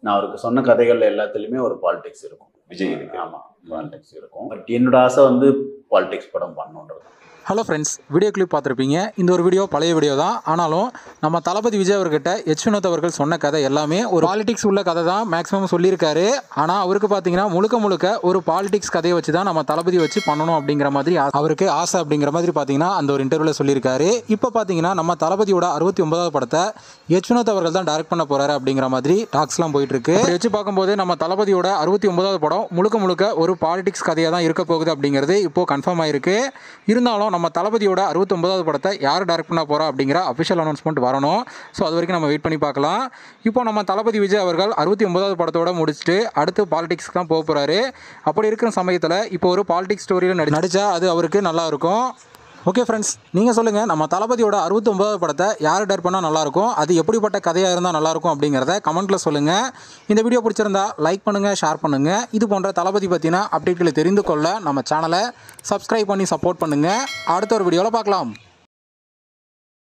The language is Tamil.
நான் அவருக்கு சொன்ன கதைகள் எல்லாத்துலேயுமே ஒரு பாலிடிக்ஸ் இருக்கும். விஜய் இருக்கு. ஆமாம், பாலிடிக்ஸ் இருக்கும். பட் என்னோட ஆசை வந்து பாலிடிக்ஸ் படம் பண்ணணுன்றது. ஹலோ ஃப்ரெண்ட்ஸ், வீடியோ கிளிப் பார்த்துருப்பீங்க. இந்த ஒரு வீடியோ பழைய வீடியோ தான். ஆனாலும் நம்ம தளபதி விஜய் அவர்கிட்ட எச் வினோத் அவர்கள் சொன்ன கதை எல்லாமே ஒரு பாலிடிக்ஸ் உள்ள கதை தான் மேக்ஸிமம் சொல்லியிருக்காரு. ஆனால் அவருக்கு பார்த்தீங்கன்னா முழுக்க ஒரு பாலிடிக்ஸ் கதையை வச்சு தான் நம்ம தளபதி வச்சு பண்ணணும் அப்படிங்கிற மாதிரி அவருக்கு ஆசை அப்படிங்கிற மாதிரி பார்த்தீங்கன்னா அந்த ஒரு இன்டர்வியூவில் சொல்லியிருக்காரு. இப்போ பார்த்தீங்கன்னா நம்ம தளபதியோட 69வது படத்தை எச் வினோத் அவர்கள் தான் டைரக்ட் பண்ண போகிறாரு அப்படிங்கிற மாதிரி டாக்ஸ்லாம் போயிட்டு இருக்கு. வச்சு பார்க்கும்போது நம்ம தளபதியோட 69வது படம் முழுக்க ஒரு பாலிடிக்ஸ் கதையாக தான் இருக்க போகுது அப்படிங்கிறது இப்போ கன்ஃபார்ம் ஆயிருக்கு. இருந்தாலும் நம்ம தளபதியோட 69வது படத்தை யார் டைரக்ட் பண்ண போகிறா அப்படிங்கிற அஃபிஷியல் அனௌன்ஸ்மெண்ட் வரணும். ஸோ அது வரைக்கும் நம்ம வெயிட் பண்ணி பார்க்கலாம். இப்போ நம்ம தளபதி விஜய் அவர்கள் 69வது படத்தோட முடிச்சுட்டு அடுத்து பாலிடிக்ஸ்க்கு தான் போக போகிறாரு. அப்படி இருக்கிற சமயத்தில் இப்போ ஒரு பாலிடிக்ஸ் ஸ்டோரியில் நடித்தா அது அவருக்கு நல்லா இருக்கும். ஓகே ஃப்ரெண்ட்ஸ், நீங்கள் சொல்லுங்கள், நம்ம தளபதியோட 69வது படத்தை யார் டைரக்ட் பண்ணால் நல்லாயிருக்கும், அது எப்படிப்பட்ட கதையாக இருந்தால் நல்லாயிருக்கும் அப்படிங்கிறத கமெண்ட்டில் சொல்லுங்கள். இந்த வீடியோ பிடிச்சிருந்தா லைக் பண்ணுங்கள், ஷேர் பண்ணுங்கள். இது போன்ற தளபதி பற்றின அப்டேட்களை தெரிந்து கொள்ள நம்ம சேனலை சப்ஸ்கிரைப் பண்ணி சப்போர்ட் பண்ணுங்கள். அடுத்த ஒரு வீடியோவில் பார்க்கலாம்.